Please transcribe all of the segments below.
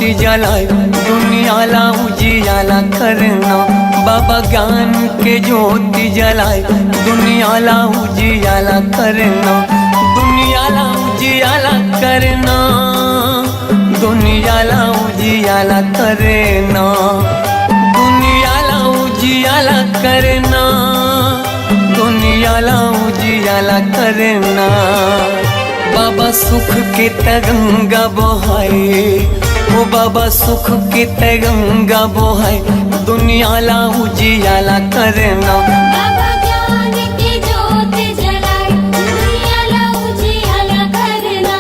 ज्योति जलाए दुनिया ला उजियाला करना। बाबा ज्ञान के ज्योति जलाए दुनिया ला उजियाला करना। दुनिया ला उजियाला करना, दुनिया ला उजियाला करना, दुनिया ला उजियाला करना, दुनिया ला उजियाला करना। बाबा सुख के तरंगा बहाए, ओ बाबा सुख के तरंगा बहाए दुनिया ला उजियाला करना। बाबा ज्ञान की ज्योति जलाए दुनिया ला उजियाला करना।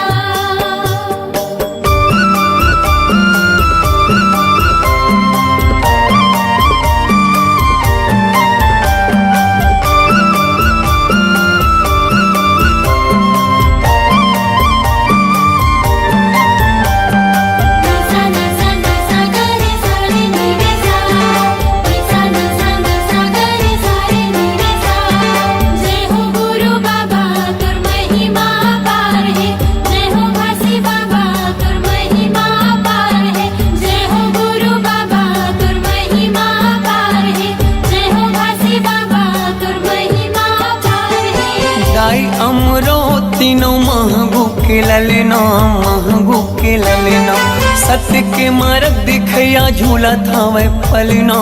तीनों महंगू के ललना, महंगू के ललना। सत्य के मार्ग दिखया झूला था वह पलना,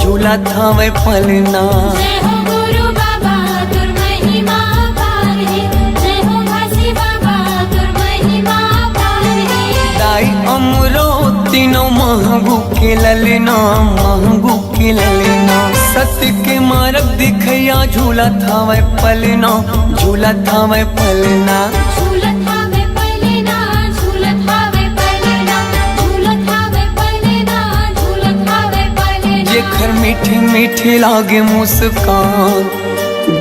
झूला था वह पलना। जय हो गुरु बाबा तुर महिमा पार है, जय हो घासी बाबा तुर महिमा पार है। दाई अमरो तीनों महंगू के ललना, महंगू के ललना। सत्य के मार्ग दिखया झूला था वह पलना, झूला था वह पलना। झूलत हावे पलना, झूलत हावे पलना, झूलत हावे पलना, झूलत हावे पलना। जेखर मीठी मीठी लागे मुस्कान,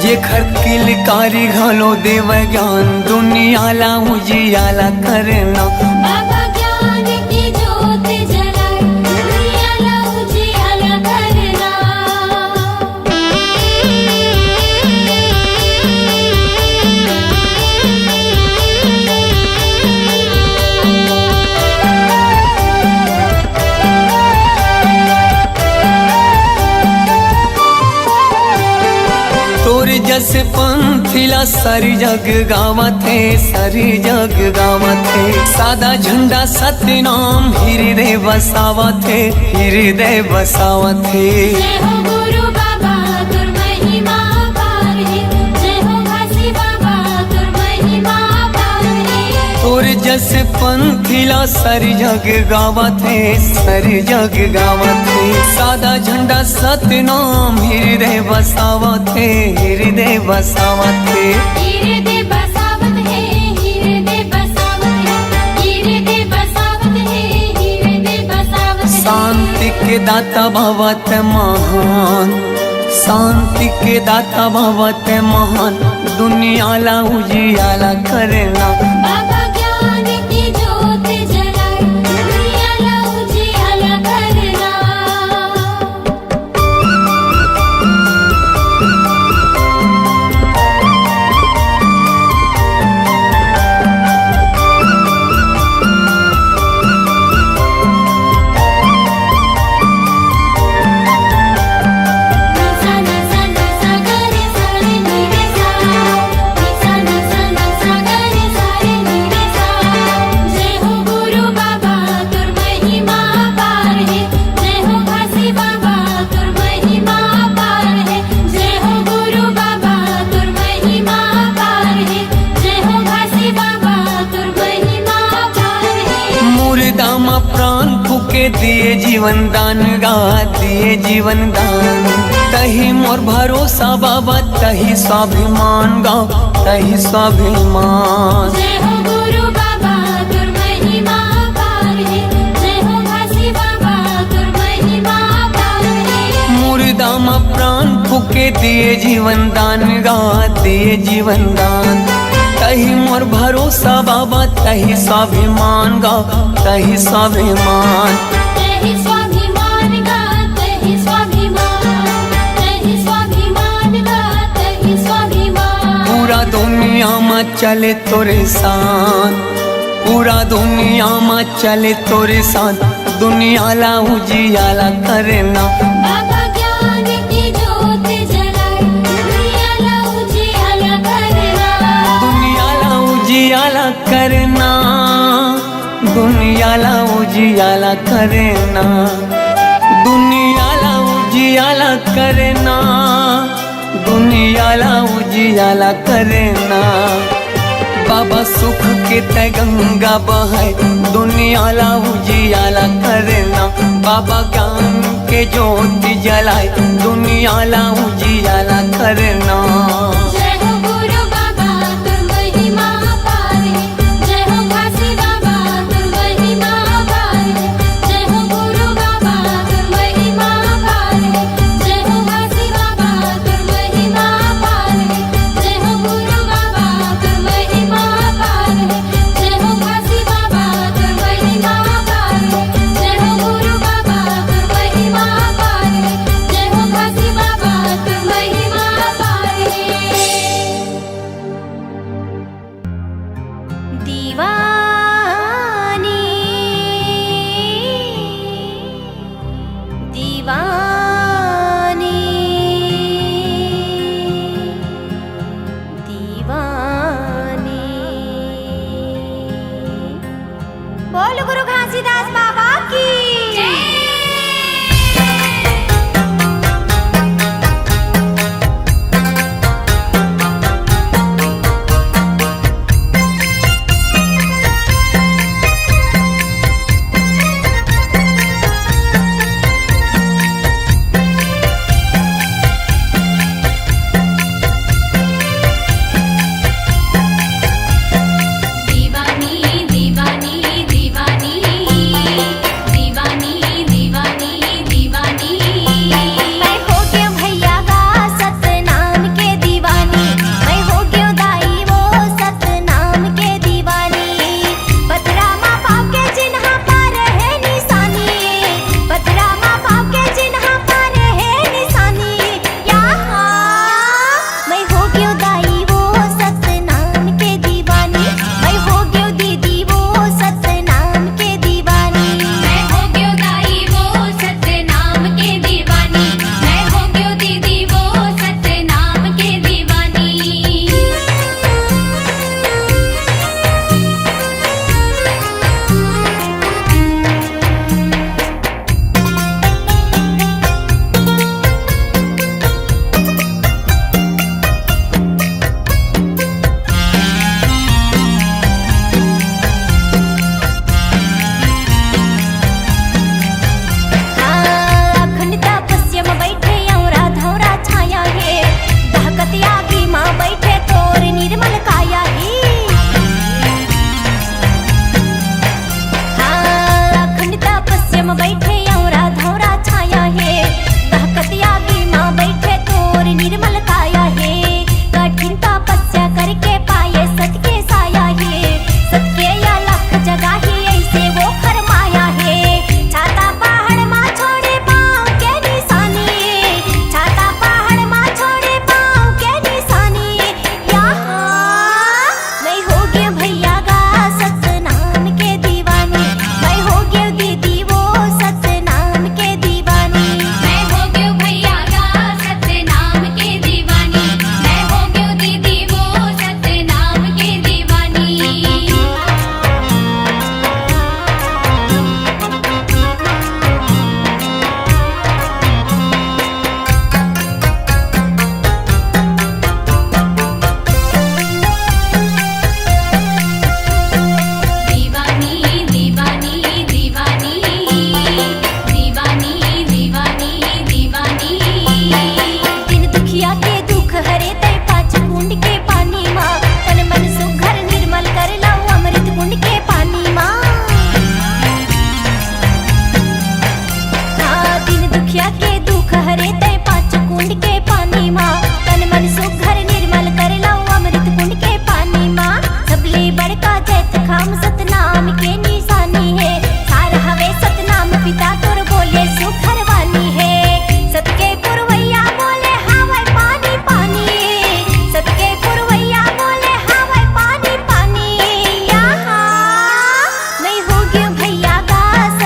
जेखर किलकारी घलो देव ज्ञान दुनिया ला उजियाला करना। बाबा ज्ञान की ज्योति जलाए दुनिया ला उजियाला करना। तोर जस पंथिला सारी जग गावत है, सारी जग गावत है। सादा झंडा सत्य नाम हृदय बसावत है, हृदय बसावत है। जय हो गुरु बाबा तुर महिमा पार है, जय हो घासी बाबा तुर महिमा पार है। तोर जस पंथिला सारी जग गावत है, सारी जग गावत है। सादा झंडा सत्य नाम हृदय बसावत है, हृदय बसावत है। हृदय बसावत है, हृदय बसावत है, हृदय बसावत है, हृदय बसावत है। शांति के दाता भवत महान, शांति के दाता भवत महान दुनिया ला उजियाला करना। बाबा ज्ञान की ज्योति जलाए दुनिया ला उजियाला करना। जय हो गुरु बाबा तुर महिमा पार है, जय हो घासी बाबा तुर महिमा पार है। जय हो गुरु बाबा तुर महिमा पार है, जय हो घासी बाबा तुर महिमा पार है। मुर्दा मा प्राण फूके दिए जीवन दान गा, दिए जीवन दान। तही मोर भरोसा बाबा, तही स्वाभिमान गा, तही स्वाभिमान। जय हो गुरु बाबा तुर महिमा पार है, जय हो घासी बाबा तुर महिमा पार है। मुर्दा मा प्राण फूके दिए जीवन दान गा, दिए जीवन दान। तही मोर भरोसा बाबा, तही स्वाभिमान गा, तही स्वाभिमान। तहि स्वाभिमान गा, तहि स्वाभिमान, तहि स्वाभिमान गा, तहि स्वाभिमान। पूरा दुनिया में चले तोरे साथ, पूरा दुनिया में चले तोरे साथ दुनियाला उजियाला करना। बाबा ज्ञान की ज्योत जलाए दुनियाला उजियाला करना। दुनियाला उजियाला करना, दुनियाला उजियाला करना, दुनियाला उजियाला करना, दुनियाला उजियाला करना। बाबा सुख के तय गंगा बहाए दुनियाला उजियाला करना। बाबा ज्ञान के ज्योति जलाए दुनियाला उजियाला करना। जय हो गुरु बाबा तुर महिमा अपार है। जय हो घासी बाबा तुर महिमा अपार है। जय हो गुरु बाबा तुर महिमा अपार है। जय हो घासी बाबा तुर महिमा अपार है। जय हो गुरु बाबा तुर महिमा अपार है। जय हो घासी बाबा तुर महिमा अपार है। जय हो गुरु बाबा तुर महिमा अपार है। जय हो घासी बाबा तुर महिमा अपार है। दीवानी दीवानी दीवानी। बोल गुरु घासीदास बाबा की दीवानी दीवानी दीवानी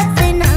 सतना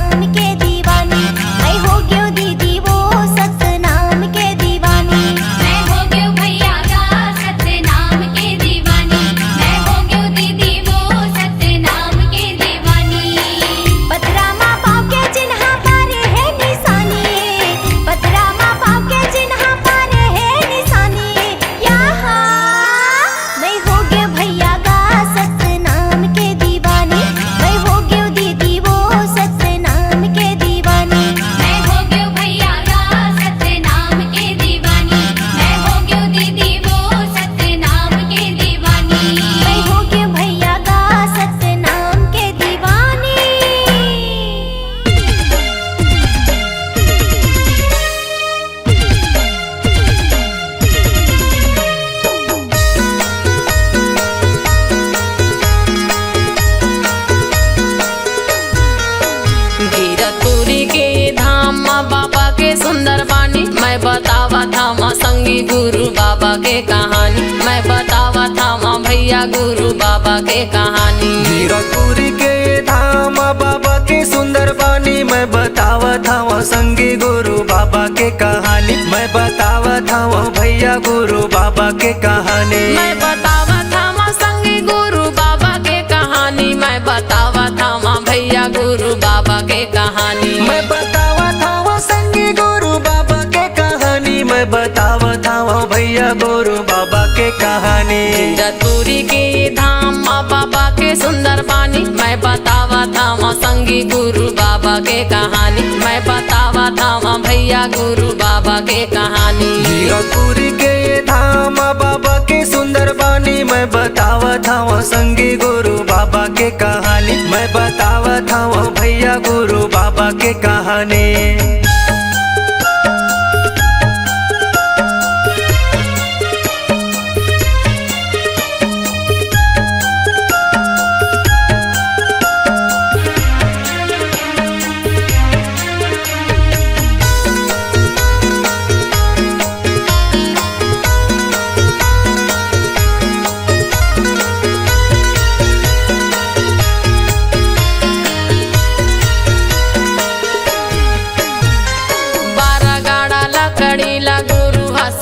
गुरु बाबा के कहानी मैं बतावा था माँ भैया गुरु बाबा के कहानी। जीरकपुरी के धाम बाबा के सुंदर बानी मैं बतावा था वहाँ संगी गुरु बाबा के कहानी मैं बतावा था वहाँ भैया गुरु बाबा के कहानी मैं बतावा था माँ संगी गुरु बाबा के कहानी मैं बतावा था माँ भैया गुरु बाबा के कहानी मैं बतावा था वहाँ संगी गुरु बाबा के कहानी मैं बतावा था वहाँ भैया गुरु बाबा के कहानी। जीरकपुरी के धाम माँ बाबा के सुंदर बानी मैं बतावा था माँ संगी गुरु बाबा के कहानी मैं बतावा था माँ भैया गुरु बाबा के कहानी। जीरकपुरी के धाम बाबा के सुंदर बानी मैं बतावा था वहाँ संगी गुरु बाबा के कहानी मैं बतावा था वहाँ भैया गुरु बाबा के कहानी।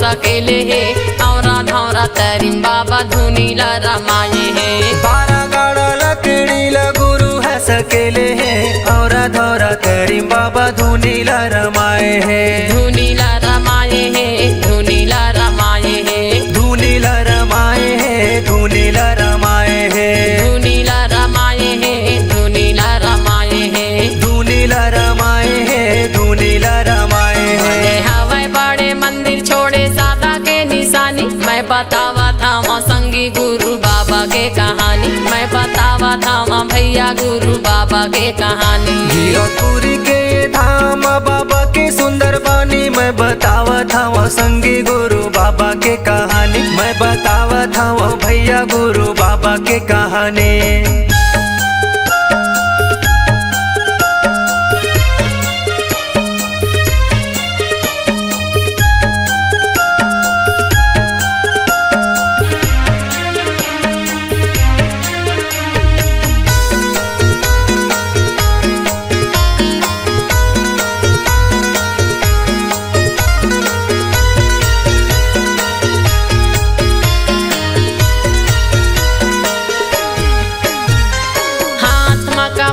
सकेले है औरा धौरा तरीम बाबा धुनीला रमाये है 12 गाड़ा लकड़ीला गुरु है सकेले है औरा धौरा तरीम बाबा धुनीला रमाए है धुनीला रमाये है धुनीला रमाये है धुनीला रमाए है धुनीला रमाए है धुनीला रमाये है धुनीला रमाये है धुनीला रमाए है धुनीला रमाए है। हवाई बड़े मंदिर छोड़े सादा के निशानी मैं बतावा था माँ संगी गुरु बाबा के कहानी मैं बतावा था माँ भैया गुरु बाबा के कहानी। जीरकपुरी के धाम बाबा के सुंदर बानी मैं बतावा था वहाँ संगी गुरु बाबा के कहानी मैं बतावा था वहाँ भैया गुरु बाबा के कहानी।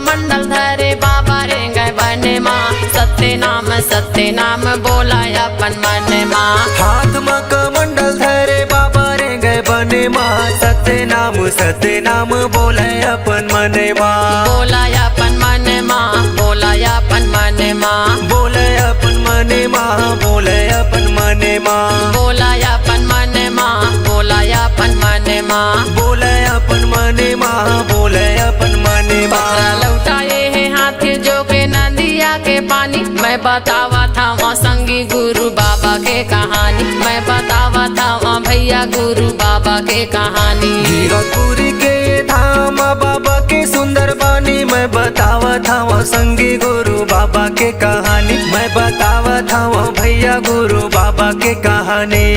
मंडल धरे बाबा रे गए बने माँ सत्य नाम बोला अपन मन माँ हाथ में कमंडल धरे बाबा रे गए बने माँ सत्य नाम बोले अपन मन माँ बोला अपन मन माँ बोला अपन मन माँ बोले अपन मन माँ बोले अपन मन माँ बोला अपन मन माँ बोला अपन मन माँ बोले अपन मन माँ बोले अपन मन पत्थरा माँ लौटाए है हाथ जो के नदिया के पानी मैं बतावा था वहाँ संगी गुरु बाबा के कहानी मैं बतावा था वहाँ भैया गुरु बाबा के कहानी। जीरकपुरी के धाम बाबा के सुंदर बानी मैं बतावा था वहाँ संगी गुरु बाबा के कहानी मैं बतावा था वहाँ भैया गुरु बाबा के कहानी।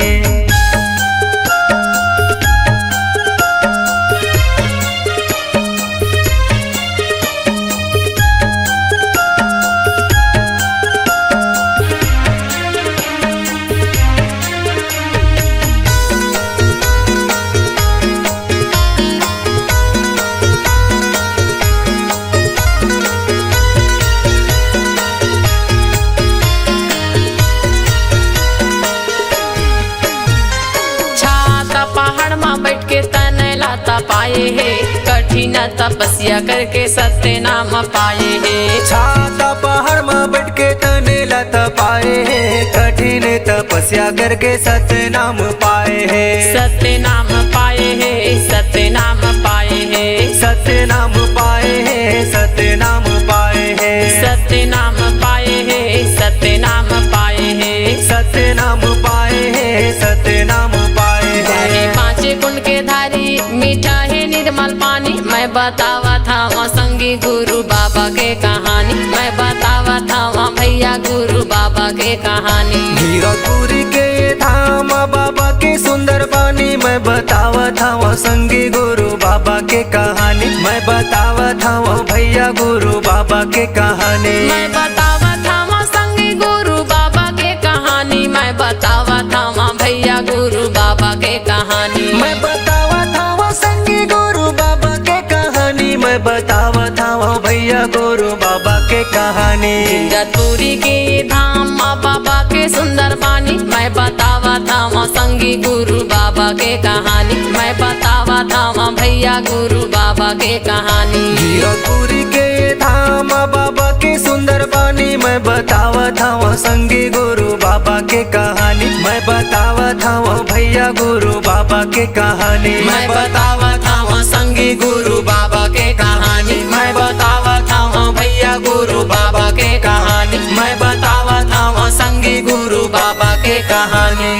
पाए है कठिन तपस्या करके सत्य नाम पाए है छाता पहाड़ में बैठ के तने लत पाए है कठिन तपस्या करके सत्य नाम पाए है सत्य नाम पाए है सत्य नाम पाए है सत्य नाम पाए है सत्य नाम पाए है सत्य नाम पाए है सत्य नाम पाए है सत्य नाम पाए है सत्य नाम पाए है। पांचे कुंड के धारी मीठा है निर्मल पानी मैं बतावा था वहाँ संगी गुरु बाबा के कहानी मैं बतावा था धाम भैया गुरु बाबा के कहानी। गिरपुरी के धाम बाबा के सुंदर बानी, मैं बतावत हूँ संगी गुरु बाबा के कहानी। मैं बतावत हूँ भैया गुरु बाबा के कहानी। मैं बतावत हूँ संगी गुरु बाबा के कहानी। मैं बतावत हूँ भैया गुरु बाबा के कहानी। मैं बतावत हूँ संगी गुरु बाबा के कहानी। मैं बतावत हूँ भैया गुरु बाबा के कहानी। गिरपुरी के धाम बाबा के सुंदर बानी, मैं बतावत हूँ संगी गुरु बाबा के कहानी। मैं बतावत हूँ भैया गुरु बाबा के कहानी। गिरपुरी के धाम बाबा के सुंदर बानी, मैं बतावत हूँ संगी गुरु बाबा के कहानी। मैं बतावत हूँ भैया गुरु बाबा के कहानी। मैं बतावत हूँ संगी गुरु बाबा के कहानी। मैं बतावत हूँ भैया गुरु बाबा के कहानी। मैं बतावत हूँ संगी गुरु बाबा के कहानी।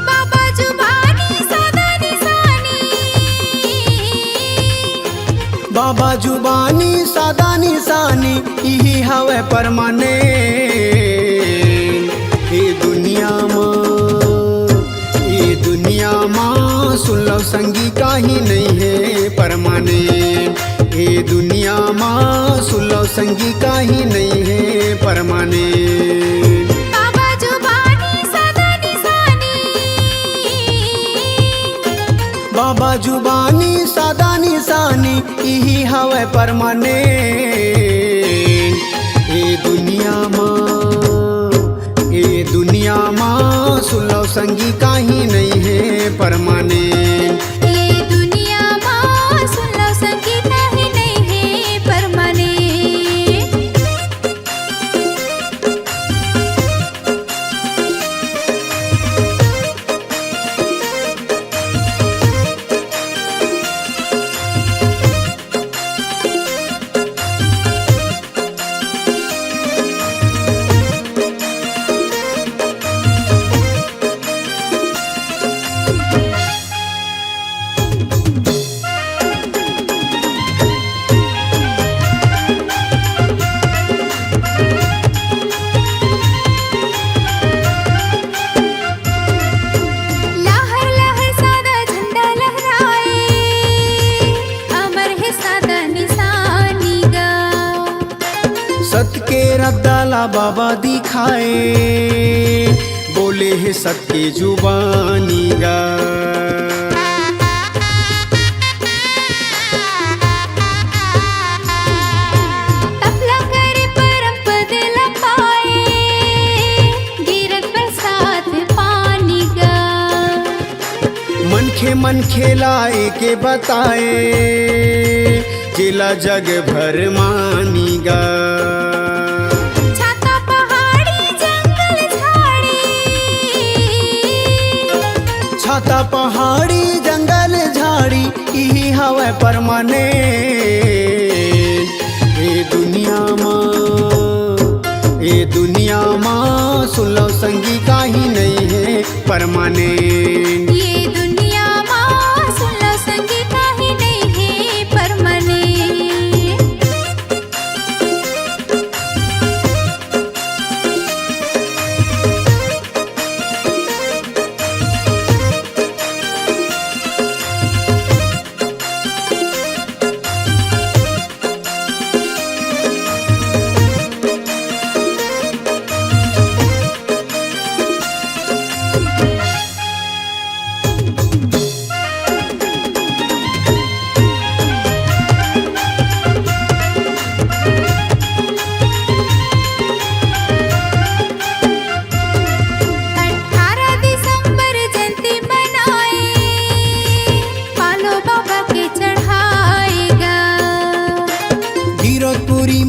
बाबा जुबानी सदा निशानी, बाबा जुबानी सादा निशानी यही हवे परमाने। ये दुनिया माँ सुन लो संगी काही नहीं है परमाने। ये दुनिया माँ सुन लो संगी काही नहीं है परमाने। बाबा जुबानी सदा निशानी, बाबा जुबानी सादा निशानी यही हवे परमाने। ये दुनिया माँ सुन लो संगी काही नहीं है परमाने। ये दुनिया माँ सुन लो संगी काही नहीं है परमाने। लहर लहर सादा झंडा लहराए, अमर है सादा निशानी गा। सत के रद्दाला बाबा दिखाए, बोले है सत के जुबानी गा। तपला करे परम पद लपाए, गिरत बरसात पानी गा। मन खेलाए के बताए, जिला जग भर मानी गा। छाता पहाड़ी जंगल झाड़ी, छाता पहाड़ी जंगल झाड़ी यही हवे परमाने। ये दुनिया माँ सुन लो संगी काही नहीं है परमाने। ये दुनिया माँ सुन लो संगी काही नहीं है परमाने।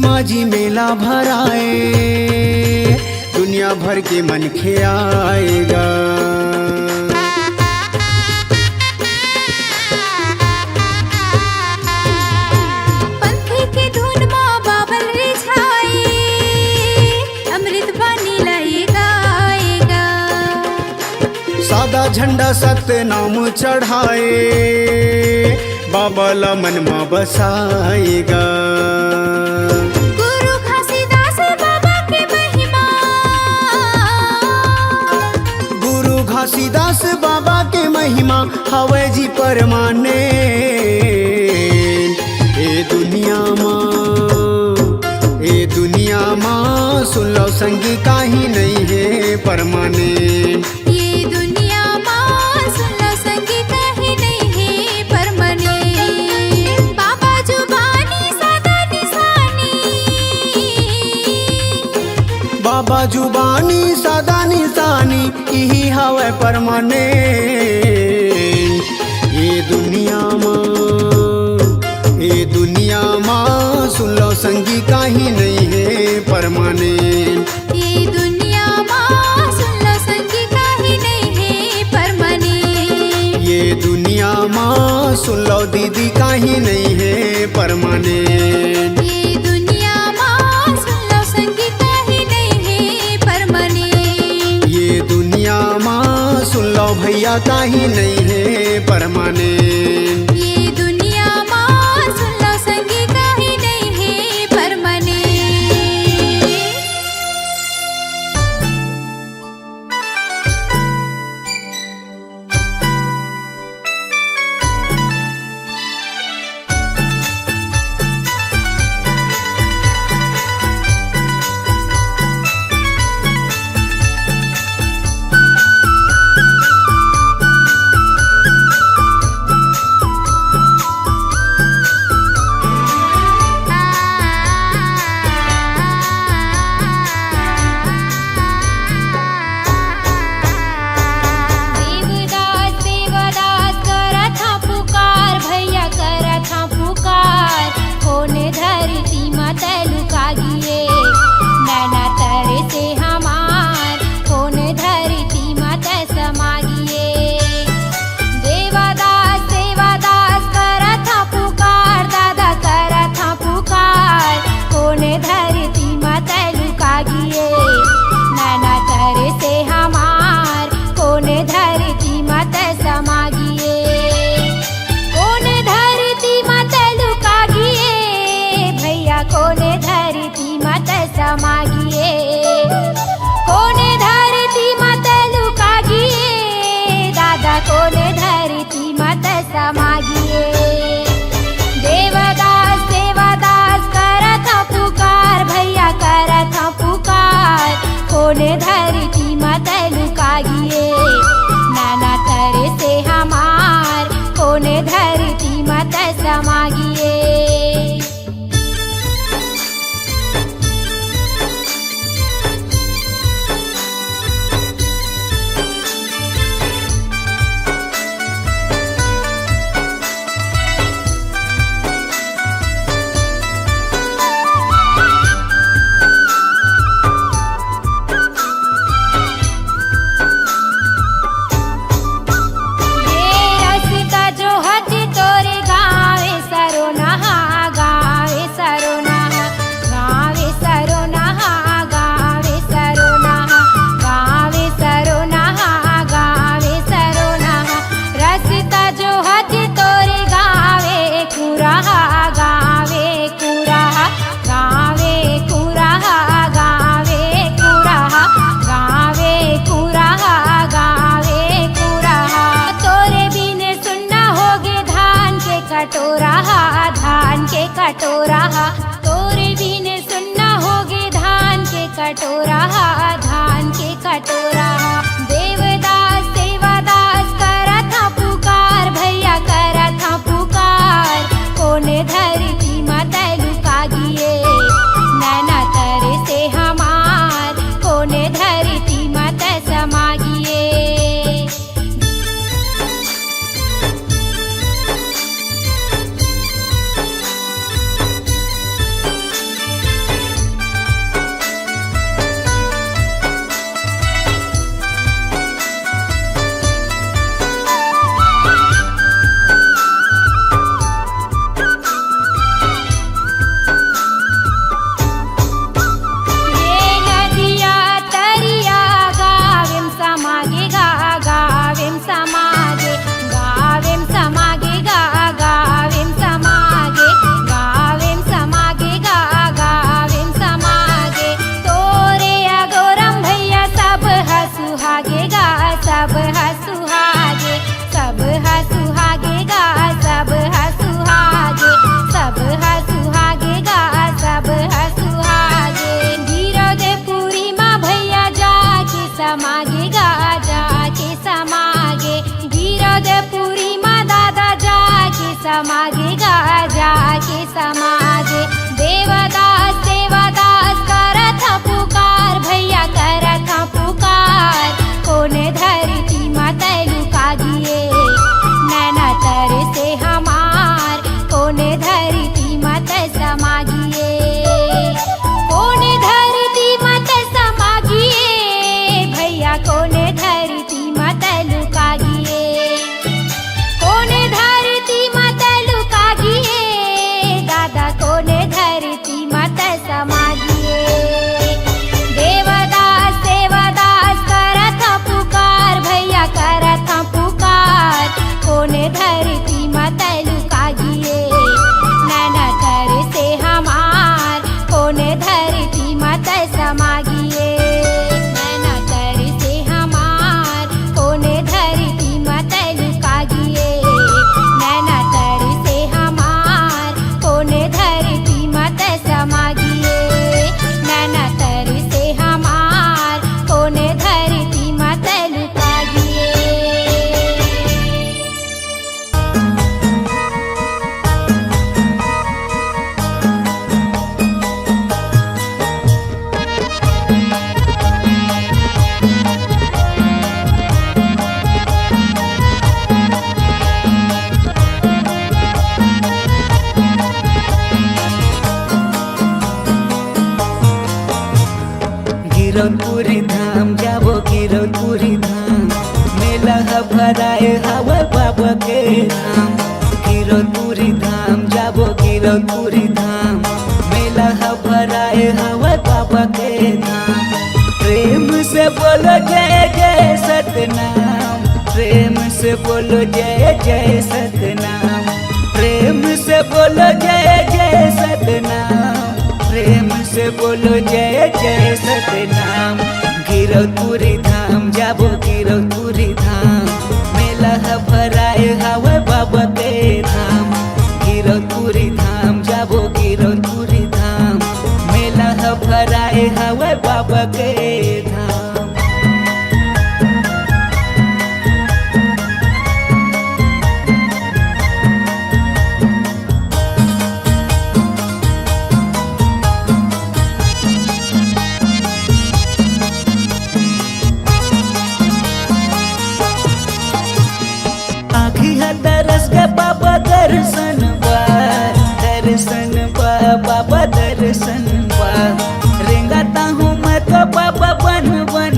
माझी मेला भराए भर के मन खियाएगा। पंथी के धुन माँ बाबल रिझाए, अमृत पानी लाई गाएगा। सादा झंडा सत्य नाम चढ़ाए, बाबा ला मन में बसाएगा। गुरु घासीदास बाबा के महिमा, गुरु घासीदास बाबा के महिमा हवे जी परमाने। ए दुनिया माँ सुन लो संगी काहे नहीं है परमाने। ये दुनिया माँ सुन लो संगी काहे नहीं है परमाने। बाबा जुबानी सदा निशानी, बाबा जुबानी सदा निशानी यही हवे परमाने। ये दुनिया माँ सुन लो संगी काहे नहीं है परमाने। ये दुनिया माँ सुन लो संगी काहे नहीं है परमाने। ये दुनिया माँ सुन लो दीदी काहे नहीं है परमाने। ये दुनिया माँ सुन लो संगी काहे नहीं है परमाने। ये दुनिया माँ सुन लो भैया काहे नहीं है परमाने। ये दुनिया माँ सुन लो संगी काहे नहीं है परमाने। देवदास देवदास करत हा पुकार, भैया करत हा पुकार। होने धरती माता लुका गिए, नैना तरे से हमार। होने धरती माता समा गिए। देवदास देवदास करत हा पुकार, दादा करत हा पुकार। होने धरती माता लुका गिए, नैना तरे से हमार। कोने धरती माता समा गिए। कोने धरती माता लुका गिए, भैया कोने धरती माता समा गिए। कोने धरती माता लुका गिए, दादा कोने धरती माता समा गिए। देवदास देवदास करत हा पुकार, भैया करत हा पुकार। कोने धरती माता लुका गिए, नाना तरे से हमार। कोने धरती माता समा गिए। समागे गाजा के समागे गिरधपुरी मा दादा जाके समागे गाजा के समागे देवदास देवदास करथ पुकार भैया करथ पुकार कोने धरती माता लुका दिए नैना तर से हमार कोने धरती माता समागिए कोने धरती माता समागिए भैया कोने धरती माता लुका गिए कोने धरती माता लुका गिए दादा कोने धरती माता समागिए देवदास देवदास करथ पुकार भैया करथ पुकार कोने धरती माता लुका गिए नैना तर से हमार कोने धरती माता समागिए नैना तर से हमार कोने धरती माता लुका गिए नैना तर से हमार कोने धरती माता समागिए नैना तर से हमार कोने धरती माता लुका गिए गिरौदपुरी धाम जाबो गिरौदपुरी धाम मेला भराए हवा बाबा के धाम गिरौदपुरी धाम जाबो गिरौदपुरी धाम मेला भराए हवा बाबा के धाम प्रेम से बोलो जय जय सतनाम प्रेम से बोलो जय जय सतनाम प्रेम से बोलो जय जय सतनाम प्रेम से बोलो जय जय सतनाम गिरौदपुरी धाम जाबो गिरौदपुरी धाम मेला भराए हवा बाबा के धाम गिरौदपुरी धाम जाबो गिरौदपुरी धाम मेला भराए हवा बाबा के धाम आखी दरस के बाबा दर्शन बा बाबा दर्शन बा रेंगाता हूँ मैं तो बाबा बन बन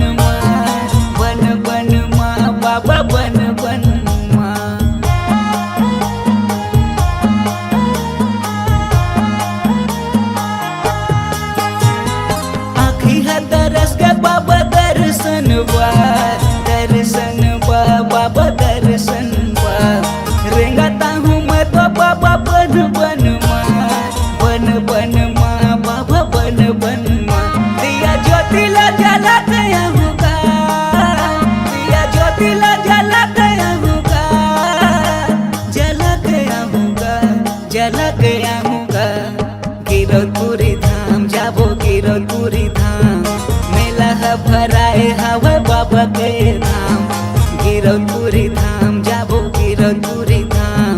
माँ बाबा बन बन माँ आखी दरस के बाबा दर्शन बा बाबा दर्शन बा रेंगाता हूँ मैं तो बाबा बन बन माँ बाबा बन बन माँ दिया ज्योतिला जला गया होगा दिया ज्योतिला जला गया होगा जला गया होगा जला गया होगा गिरौदपुरी धाम जाबो गिरौदपुरी धाम मेला भराए हवा बाबा के धाम गिरौदपुरी धाम जाबो गिरौदपुरी धाम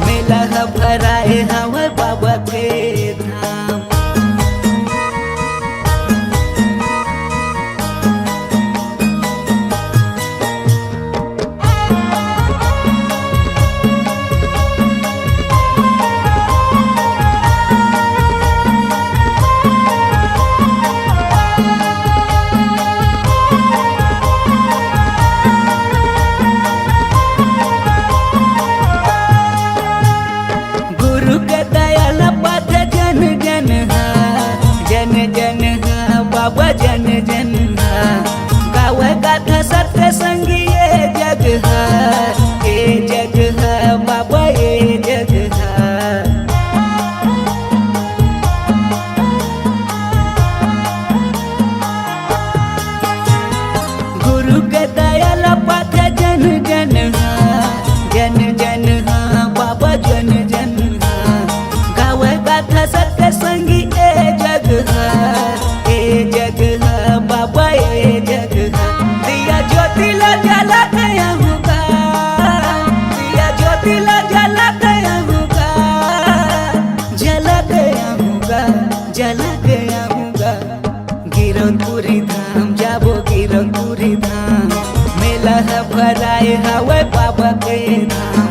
मेला भराए हवा बाबा के धाम गुरु के तुरी धाम मेला है भराए हवे बाबा के धाम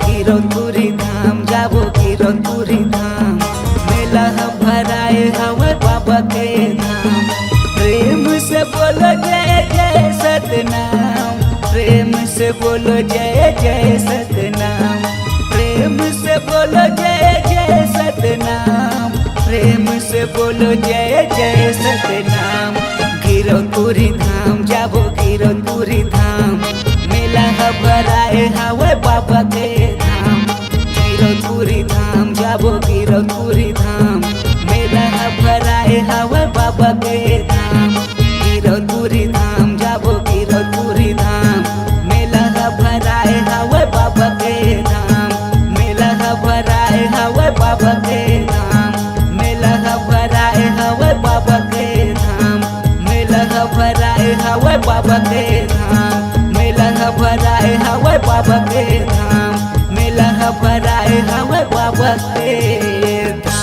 गिरो तुरी धाम जाबो गिरो तुरी धाम मेला है भराए हवे बाबा के धाम प्रेम से बोलो जय जय सतनाम प्रेम से बोलो जय जय सतनाम प्रेम से बोलो जय जय सतनाम प्रेम से बोलो जय जय सतनाम गिरो तुरी धाम जाबो गिरो तुरी धाम मेला भराए हवे बाबा के धाम गिरो तुरी धाम जाबो गिरो तुरी धाम मेला भराए हवे बाबा के धाम गिरो तुरी धाम जाबो गिरो तुरी धाम मेला भराए हवे बाबा के धाम मेला भराए हवे बाबा के धाम मेला भराए हवे बाबा के धाम मेला भराए हवे बाबा के धाम मेला भराए हवे बाबा के धाम मेला भराए हवे बाबा के धाम।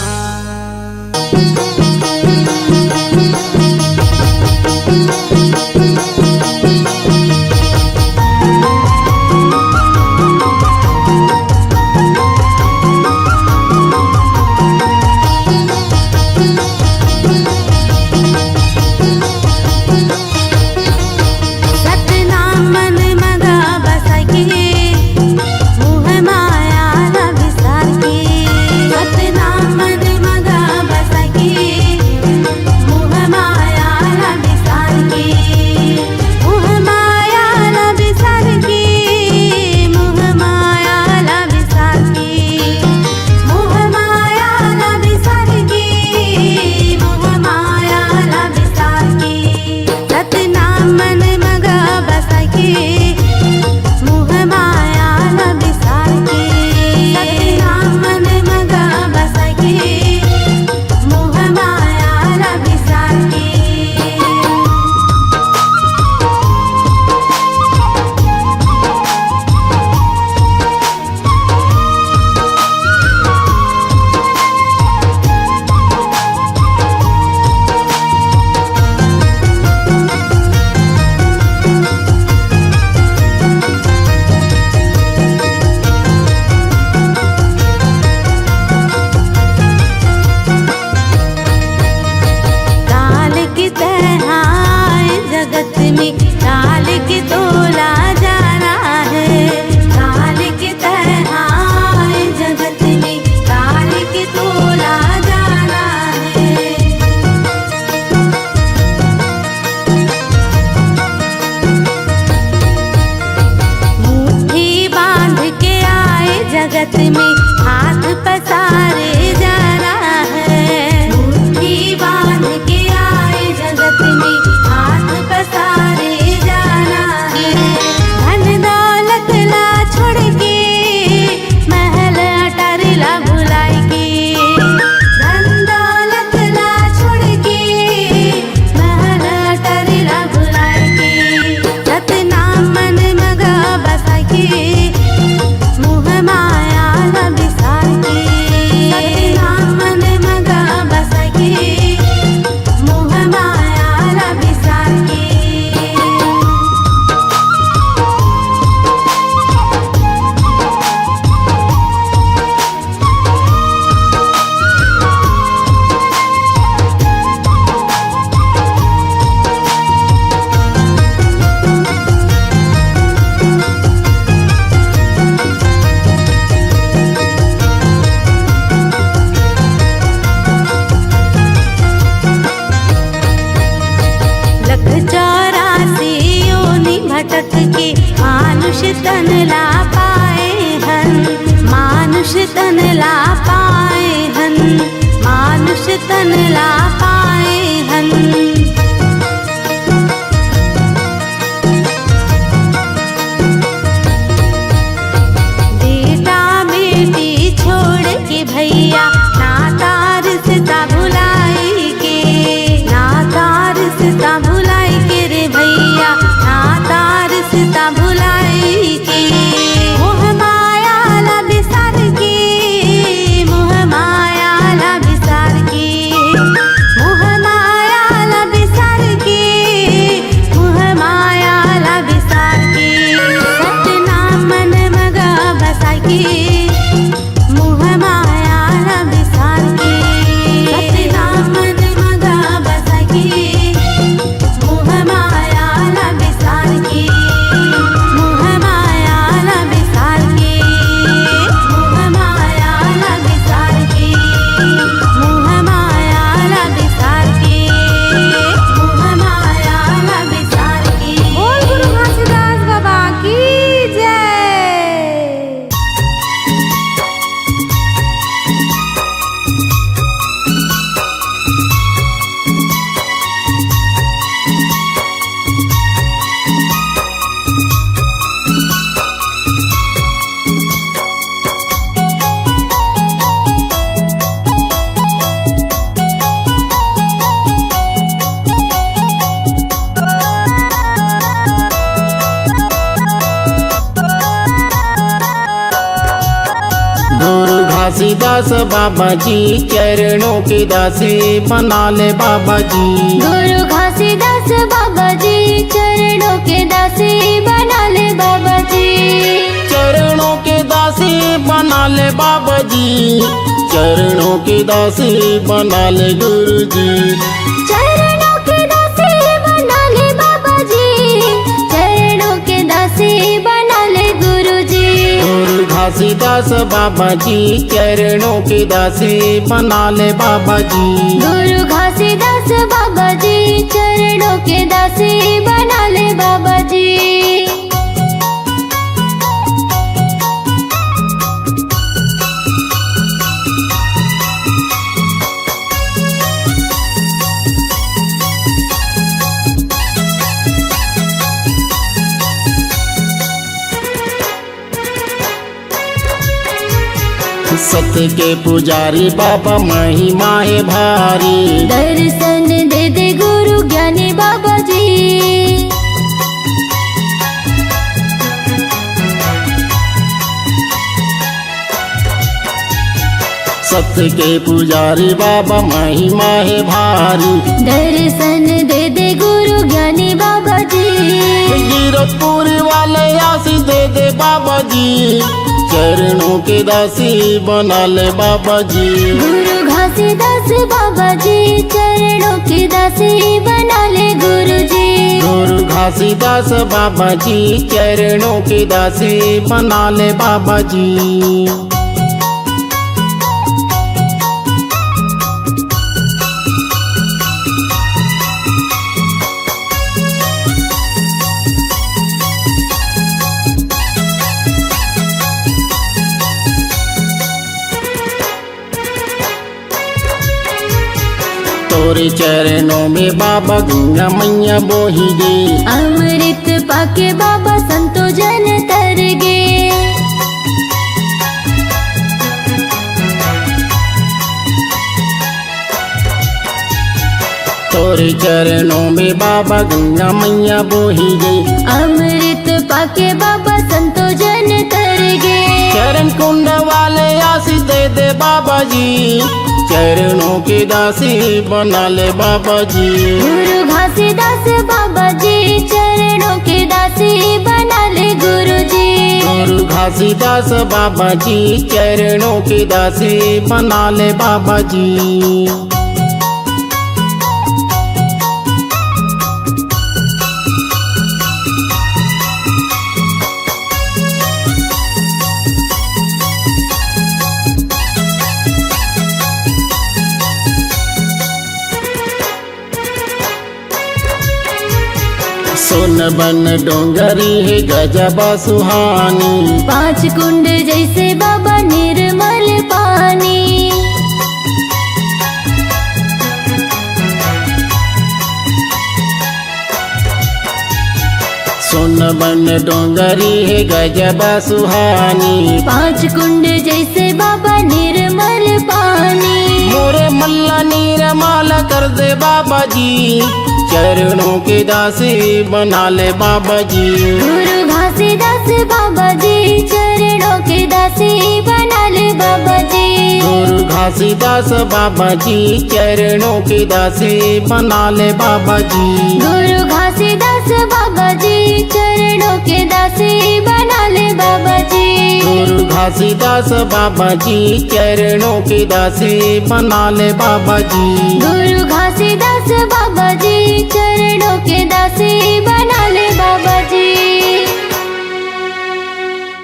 जगत में हाथ पसारे जाना है मुट्ठी बांध के आए जगत में हाथ पसारे जाना है धन दौलत ला छोड़ के महल अटारिला भुलाई के धन दौलत ला छोड़ के महल अटारिला भुलाई के सतनाम मन मगा बसा के भटक के मानुष तन ला पाए हन मानुष तन ला पाए हन मानुष तन ला पाए हन बेटा बेटी छोड़ के भैया नाता रिश्ता भुलाई के नाता रिश्ता भुलाई के रे भैया नाता रिश्ता भुलाई के मोह माया ला बिसार के मोह माया ला बिसार के घासीदास बाबा जी चरणों के दासी बना ले बाबा जी। गुरु घासीदास बाबा जी चरणों के दासी बना ले बाबा जी। चरणों के दासी बना ले बाबा जी, चरणों के दासी बना ले गुरु जी। चरणों के दासी बना ले बाबा जी, चरणों के दासी बना ले गुरु जी। गुरु घासीदास बाबा जी चरणों के दासी बना ले बाबा जी। गुरु घासीदास बाबा जी चरणों के दासी बना ले बाबा जी। सत्य के पुजारी बाबा महिमा है भारी। दर्शन दे दे गुरु ज्ञानी बाबा जी। सत्य के पुजारी बाबा महिमा है भारी। दर्शन दे दे गुरु ज्ञानी बाबा जी। गिरपुरी वाले आशीष दे दे बाबा जी, चरणों के दासी बना ले बाबा जी। गुरु घासीदास बाबा जी चरणों के दासी बना ले गुरु जी। गुरु घासीदास बाबा जी चरणों के दासी बना ले बाबा जी। तोरे चरणों में बाबा गंगा मैया बोही गे। अमृत पाके बाबा संतो जन तर गे। तोरे चरणों में बाबा गंगा मैया बोही गई। अमृत पाके बाबा संतो जन तर गे। चरण कुंड वाले आशीष दे दे बाबा जी, चरणों के दासी बना ले बाबा जी। गुरु घासीदास बाबा जी चरणों के दासी बना ले गुरु जी। गुरु घासीदास बाबा जी चरणों के दासी बना ले बाबा जी। सोन बन डोंगरी है गजबा सुहानी। 5 कुंड जैसे बाबा निर्मल पानी। सोन बन डोंगरी है गजबा सुहानी। 5 कुंड जैसे बाबा निर्मल पानी। मोरे मल्ला निर्मल कर दे बाबा जी, चरणों के दासी बना ले बाबा जी। गुरु घासीदास बाबा जी चरणों के दासी बना ले बाबा जी। गुरु घासीदास बाबा जी चरणों के दासी बना ले बाबा जी। गुरु घासीदास बाबा जी चरणों के दासी बना ले बाबा जी। गुरु घासीदास बाबा जी चरणों के दासी बना ले बाबा जी। गुरु घासीदास बाबा जी चरणों के दासी बना ले बाबा जी।